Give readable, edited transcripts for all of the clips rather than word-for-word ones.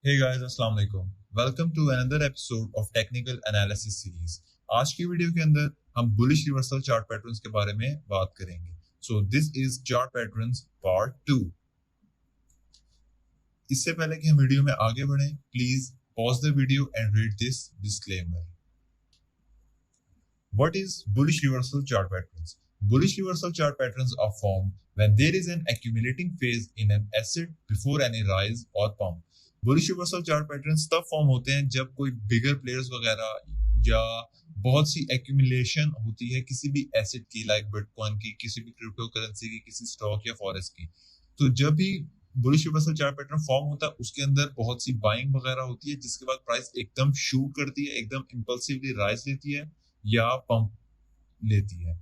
Hey guys, अस्सलाम वालेकुम। Welcome to another episode of technical analysis series. आज की वीडियो के अंदर हम बुलिश रिवर्सल चार्ट पैटर्न्स के बारे में बात करेंगे। सो this is chart patterns part 2। इससे पहले कि हम वीडियो में आगे बढ़ें, please pause the video and read this disclaimer. What is bullish reversal chart patterns? Bullish reversal chart patterns are formed when there is an accumulating phase in an asset before any rise or pump. Bullish reversal chart patterns तब form होते हैं जब कोई बिगर players वगैरह या बहुत सी accumulation होती है किसी भी एसेट की, लाइक बिटकॉइन की, किसी भी क्रिप्टो करेंसी की, किसी स्टॉक या फॉरेक्स की। तो जब भी bullish reversal chart pattern form होता है उसके अंदर बहुत सी बाइंग वगैरह होती है, जिसके बाद प्राइस एकदम शूट करती है, एकदम इंपल्सिवली राइज लेती है या पंप लेती है।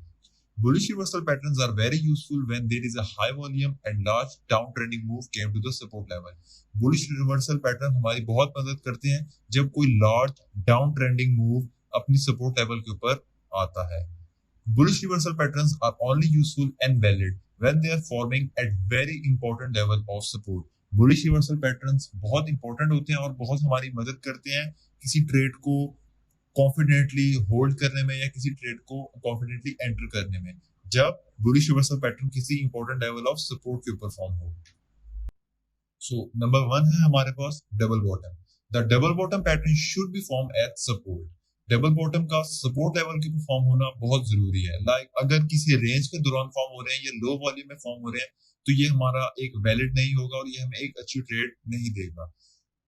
Bullish reversal patterns are very useful when there is a high volume and large downtrending move came to the support level. Bullish reversal pattern हमारी बहुत मदद करते हैं जब कोई large downtrending move अपनी support level के ऊपर आता है। Bullish reversal patterns are only useful and valid when they are forming at very important level of support. Bullish reversal patterns बहुत important होते हैं और बहुत हमारी मदद करते हैं किसी ट्रेड को कॉन्फिडेंटली होल्ड करने में या किसी ट्रेड को कॉन्फिडेंटली एंटर करने में, जब बुलिश रिवर्सल पैटर्न किसी इंपॉर्टेंट लेवल ऑफ सपोर्ट के ऊपर फॉर्म हो। सो नंबर 1 है हमारे पास double bottom. The double bottom pattern should be form at support. Double bottom का सपोर्ट लेवल के ऊपर फॉर्म होना बहुत जरूरी है। लाइक अगर किसी रेंज के दौरान फॉर्म हो रहे हैं या लो वॉल्यूम में फॉर्म हो रहे हैं तो ये हमारा एक वैलिड नहीं होगा और ये हमें एक अच्छी ट्रेड नहीं देगा।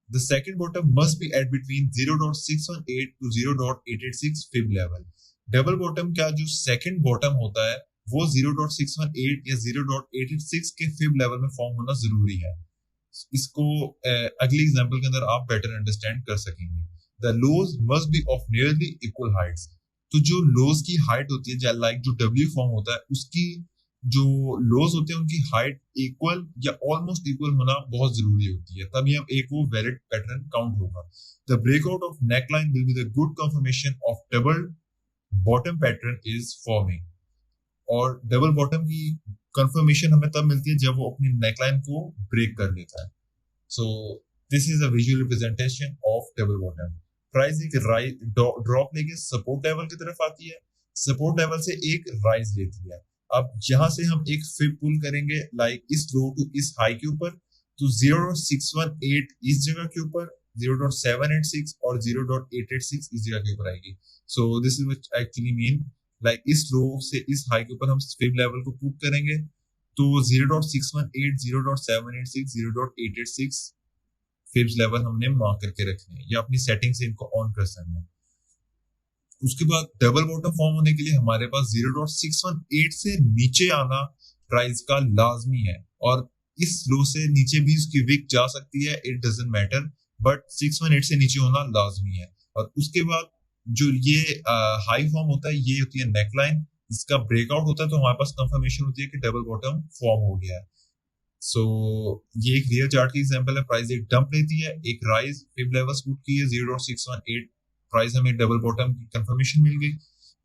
The second bottom must be at between 0.618 to 0.886 fib level. Double bottom का जो सेकंड बॉटम होता है वो 0.618 या 0.886 के फिब लेवल में फॉर्म होना जरूरी है। इसको अगली एग्जांपल के अंदर आप बेटर अंडरस्टैंड कर सकेंगे। The lows must be of nearly equal heights. तो जो लोज की हाइट होती है, लाइक जो डब्ल्यू फॉर्म होता है उसकी जो लोज होते हैं उनकी हाइट इक्वल या ऑलमोस्ट इक्वल होना बहुत जरूरी होती है, तभी हम एक वो वैलिड पैटर्न काउंट होगा। The breakout of neckline will be the good confirmation of double bottom pattern is forming. और डबल बॉटम की कंफर्मेशन हमें तब मिलती है जब वो अपनी नेकलाइन को ब्रेक कर लेता है। So this is a visual representation of double bottom. Price एक ड्रॉप लेके सपोर्ट लेवल की तरफ आती है, सपोर्ट लेवल से एक राइज लेती है। अब यहां से हम एक फिब पुल करेंगे, लाइक इस लो टू इस हाई के ऊपर, तो 0.618 इस जगह के ऊपर, 0.786 और 0.886 इस जगह के ऊपर आएगी। सो this is what actually mean, like इस लो से इस हाई के ऊपर हम फिब लेवल को पुट करेंगे तो 0.618, 0.786, 0.886 फिब्स लेवल हमने मार्क करके रखने हैं या अपनी सेटिंग से इनको ऑन कर सकते हैं। उसके बाद डबल बॉटम फॉर्म होने के लिए हमारे पास 0.618 से नीचे आना प्राइस का लाजमी है, और इस लो से नीचे भी उसकी विक जा सकती है, इट डजंट मैटर, बट 618 से नीचे होना लाजमी है। और उसके बाद जो ये हाई फॉर्म होता है ये होती है नेकलाइन, इसका ब्रेकआउट होता है तो हमारे पास कंफर्मेशन होती है कि डबल बॉटम फॉर्म हो गया है। सो ये एक रियल चार्ट की एग्जांपल है। प्राइस एक डंप लेती है, एक राइज फिब लेवल पुट की है 0.618, प्राइस हमें डबल बॉटम की कंफर्मेशन मिल गई।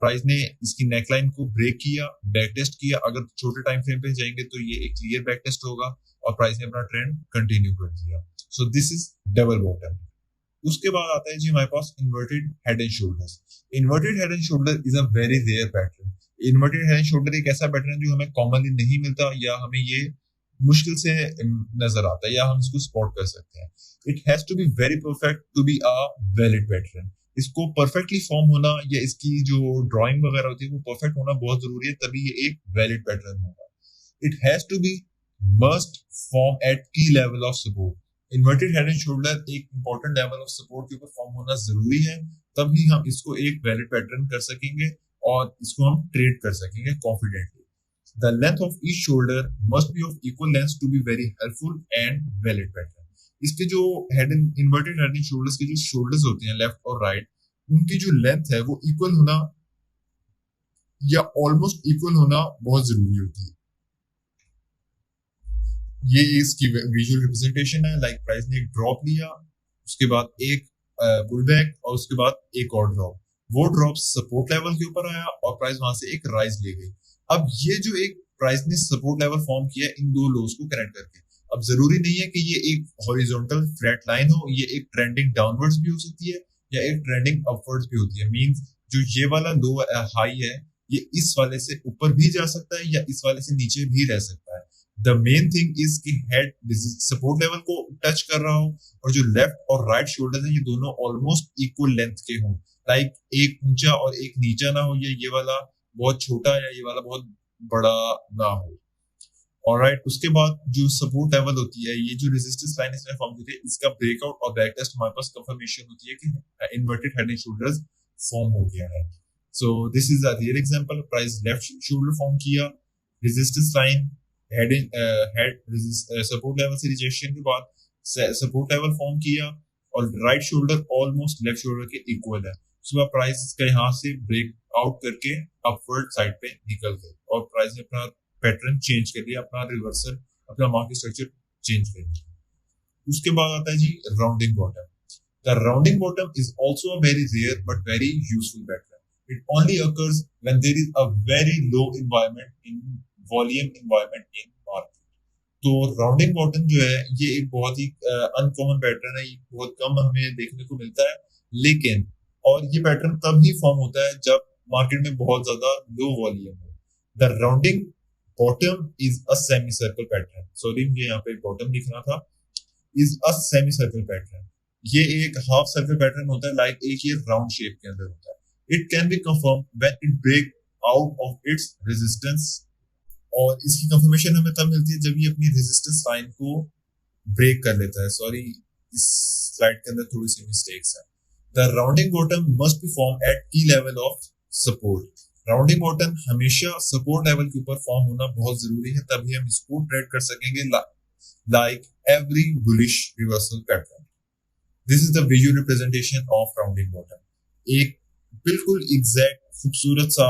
प्राइस ने इसकी नेकलाइन को ब्रेक किया, बैक टेस्ट किया। अगर छोटे टाइम फ्रेम पे जाएंगे तो ये एक क्लियर बैक टेस्ट होगा और प्राइस ने अपना ट्रेंड कंटिन्यू कर दिया। So this is double bottom. उसके बाद आता है जी हमारे पास inverted head and shoulders. Inverted head and shoulder is a very rare pattern. Inverted head and shoulder एक ऐसा पैटर्न है जो हमें कॉमनली नहीं मिलता या हमें ये मुश्किल से नजर आता है या हम इसको स्पॉट कर सकते हैं। It has to be very perfect to be a valid pattern. इसको परफेक्टली फॉर्म होना या इसकी जो ड्राइंग वगैरह होती है वो परफेक्ट होना बहुत जरूरी है, तभी ये एक वैलिड पैटर्न होगा। It has to be must form at key level of support. Inverted head and shoulder एक इंपॉर्टेंट लेवल ऑफ सपोर्ट के ऊपर फॉर्म होना जरूरी है, तभी हम इसको एक वैलिड पैटर्न कर सकेंगे और इसको हम ट्रेड कर सकेंगे confidently. The length of each shoulder must be of equal length to be very helpful and valid pattern. इसके जो head and inverted head and shoulders के जो शोल्डर्स होते हैं लेफ्ट और राइट, उनकी जो लेंथ है वो इक्वल होना या ऑलमोस्ट इक्वल होना बहुत जरूरी होती है। ये इसकी विजुअल रिप्रेजेंटेशन है। लाइक प्राइस ने एक ड्रॉप लिया, उसके बाद एक पुलबैक और उसके बाद एक और ड्रॉप। वो ड्रॉप सपोर्ट लेवल के ऊपर आया और प्राइस वहां से एक राइज ले गई। अब ये जो एक प्राइस ने सपोर्ट लेवल फॉर्म किया इन दो लोज को कनेक्ट करके, अब जरूरी नहीं है कि ये एक हॉरिजॉन्टल फ्लैट लाइन हो, ये एक ट्रेंडिंग डाउनवर्ड्स भी हो सकती है या एक ट्रेंडिंग अपवर्ड्स भी होती है। मींस जो ये वाला लो हाई है ये इस वाले से ऊपर भी जा सकता है या इस वाले से नीचे भी रह सकता है। द मेन थिंग इज कि हेड सपोर्ट लेवल को टच कर रहा हो और जो लेफ्ट और राइट शोल्डर है ये दोनों ऑलमोस्ट इक्वल लेंथ के हों। लाइक एक ऊंचा और एक नीचा ना हो, या ये वाला बहुत छोटा या ये वाला बहुत बड़ा ना हो। ऑलराइट, उसके बाद जो सपोर्ट लेवल होती है, ये जो रेजिस्टेंस लाइन इसमें फॉर्म होती है, इसका ब्रेकआउट और बैक टेस्ट हमारे पास कंफर्मेशन होती है कि inverted head and shoulders form हो गया है। So this is a real example. Price left shoulder form किया, resistance line head support level से रिजेक्शन के बाद सपोर्ट लेवल फॉर्म किया और right shoulder almost left shoulder के इक्वल है। उसके बाद प्राइस का यहाँ से ब्रेक आउट करके अपवर्ड साइड पे निकल गए और प्राइस ने अपना पैटर्न चेंज कर लिया, अपना रिवर्सल, अपना मार्केट स्ट्रक्चर चेंज कर लिया। उसके बाद आता है जी rounding bottom. The rounding bottom is also a very rare but very useful pattern. It only occurs when there is a very low environment in volume environment in market। तो rounding bottom जो है ये एक बहुत ही uncommon pattern है, ये बहुत कम हमें देखने को मिलता है, लेकिन और ये पैटर्न तब ही फॉर्म होता है जब मार्केट में बहुत ज्यादा लो वॉल्यूम हो। The rounding bottom is a semi circle pattern. Sorry, मुझे यहाँ पे बॉटम लिखना था। Is a semi circle pattern. ये एक हाफ सर्कल पैटर्न होता है, लाइक एक ये राउंड शेप के अंदर होता है। It can be confirm when it break out of its resistance, और इसकी कंफर्मेशन हमें तब मिलती है जब ये अपनी रेजिस्टेंस लाइन को ब्रेक कर लेता है। सॉरी, इस स्लाइड के अंदर थोड़ी सी मिस्टेक्स है। The rounding bottom must be form at key level of support. Rounding bottom हमेशा सपोर्ट लेवल के ऊपर फॉर्म होना बहुत जरूरी है, तभी हम इसको ट्रेड कर सकेंगे like every bullish reversal pattern. This is the visual representation of rounding bottom. एक बिल्कुल एग्जैक्ट खूबसूरत सा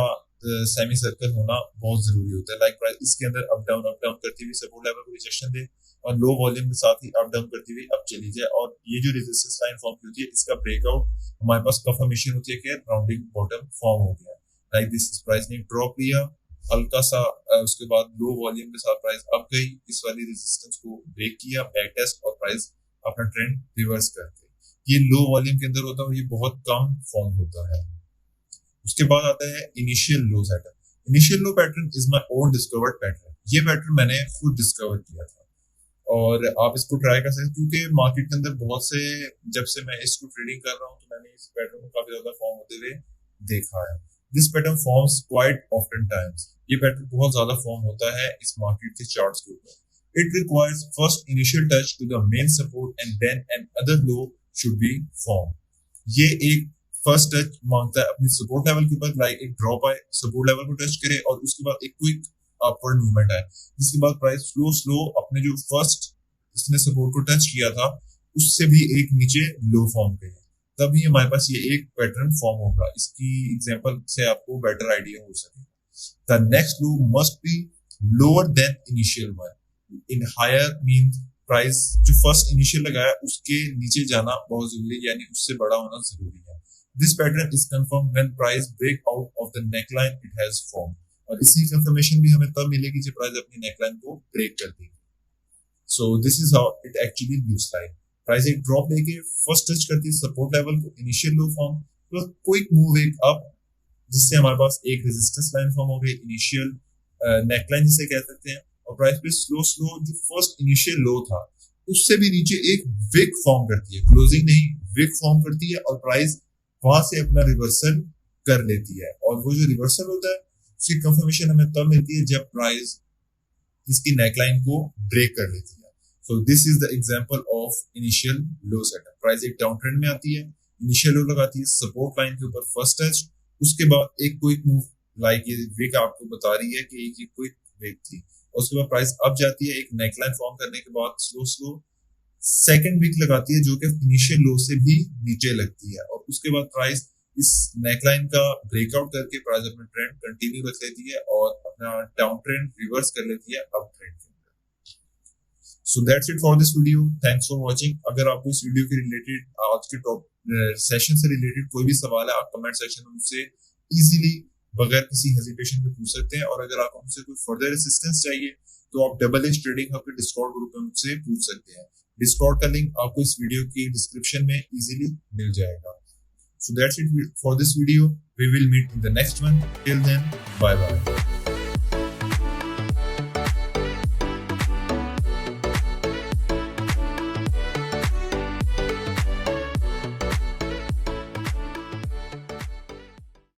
सेमी सर्कल होना बहुत जरूरी होता है। लाइक प्राइस इसके अंदर अप डाउन करती हुई सपोर्ट लेवल को रिजेक्शन दे और लो वॉल्यूम के साथ ही अप डाउन करती हुई अब चली जाए, और ये जो रेजिस्टेंस लाइन फॉर्म होती है इसका ब्रेकआउट हमारे पास कंफर्मेशन होती है कि राउंडिंग बॉटम फॉर्म हो गया। लाइक दिस प्राइस ने ड्रॉप लिया हल्का सा, उसके बाद लो वॉल्यूम के साथ प्राइस अप गई, इस वाली रेजिस्टेंस को ब्रेक किया, बैक टेस्ट, और प्राइस अपना ट्रेंड रिवर्स कर गई। ये लो वॉल्यूम के अंदर होता है और ये बहुत कम फॉर्म होता है। उसके बाद आता है initial low pattern. Initial low pattern is my own discovered pattern. ये पैटर्न मैंने खुद डिस्कवर किया था और आप इसको ट्राई कर सकते हैं, क्योंकि मार्केट के अंदर बहुत से, जब से मैं इसको ट्रेडिंग कर रहा हूँ तो मैंने इस पैटर्न को काफी ज्यादा फॉर्म होते हुए देखा है। This pattern forms quite often times. ये पैटर्न बहुत ज्यादा फॉर्म होता है इस मार्केट के चार्ट्स के ऊपर। It requires first initial touch to the main support and then another low should be form. ये एक फर्स्ट टच मांगता है अपनी सपोर्ट लेवल के ऊपर, लाइक एक ड्रॉप आए, सपोर्ट लेवल को टच करे और उसके बाद एक क्विक अपवर्ड मूवमेंट आए, जिसके बाद प्राइस स्लो अपने जो फर्स्ट इसने सपोर्ट को टच किया था उससे भी एक नीचे लो फॉर्म करे, तभी हमारे पास ये एक पैटर्न फॉर्म होगा। इसकी एग्जांपल से आपको बेटर आइडिया हो सके। The next low must be lower than initial one. In higher means price जो फर्स्ट इनिशियल लगाया उसके नीचे जाना बहुत जरूरी है, यानी उससे बड़ा होना जरूरी है। This pattern is confirmed when price break out of the neckline it has formed। और इसी कंफर्मेशन भी हमें तब मिलेगी जब प्राइस अपनी नेकलाइन को ब्रेक कर देगी। So this is how it actually looks like। Price एक ड्रॉप लेके फर्स्ट टच करती है सपोर्ट लेवल को, इनिशियल लो फॉर्म, तो क्विक मूव एक अप, जिससे हमारे पास एक रेजिस्टेंस लाइन फॉर्म हो गई, इनिशियल नेकलाइन जिसे कह सकते हैं, और प्राइस पे स्लो जो फर्स्ट इनिशियल लो था उससे भी नीचे एक विक फॉर्म करती है, क्लोजिंग नहीं विक फॉर्म करती है, और प्राइस वहां से अपना रिवर्सल कर लेती है। और वो जो रिवर्सल होता है उसकी कंफर्मेशन हमें तब मिलती है जब प्राइस इसकी नेकलाइन को ब्रेक कर लेती है। So this is the example of initial low setup. Price एक डाउन ट्रेंड में आती है, इनिशियल लो लगाती है सपोर्ट लाइन के ऊपर फर्स्ट टच, उसके बाद एक क्विक मूव, लाइक ये विक आपको बता रही है कि एक क्विक विक थी, उसके बाद प्राइस अप जाती है एक नेकलाइन फॉर्म करने के बाद स्लो सेकंड वीक लगाती है जो कि इनिशियल लो से भी नीचे लगती है, और उसके बाद प्राइस इस नेकलाइन का ब्रेकआउट करके प्राइस अपना ट्रेंड कंटिन्यू रख लेती है और अपना डाउन ट्रेंड रिवर्स कर लेती है अप ट्रेंड के अंदर। So that's it for this video. Thanks for watching. अगर आपको इस वीडियो के रिलेटेड, आज के टॉप सेशन से रिलेटेड कोई भी सवाल है, आप कमेंट सेक्शन में मुझसे इजीली बगैर किसी हेजिटेशन के पूछ सकते हैं, और अगर आपको मुझसे कोई फर्दर असिस्टेंस चाहिए तो आप डबल एज ट्रेडिंग हब के डिस्कॉर्ड ग्रुप में मुझसे पूछ सकते हैं। डिस्कॉर्ड का लिंक आपको इस वीडियो की डिस्क्रिप्शन में इजीली मिल जाएगा। So that's it for this video. We will meet in the next one. Till then, bye bye.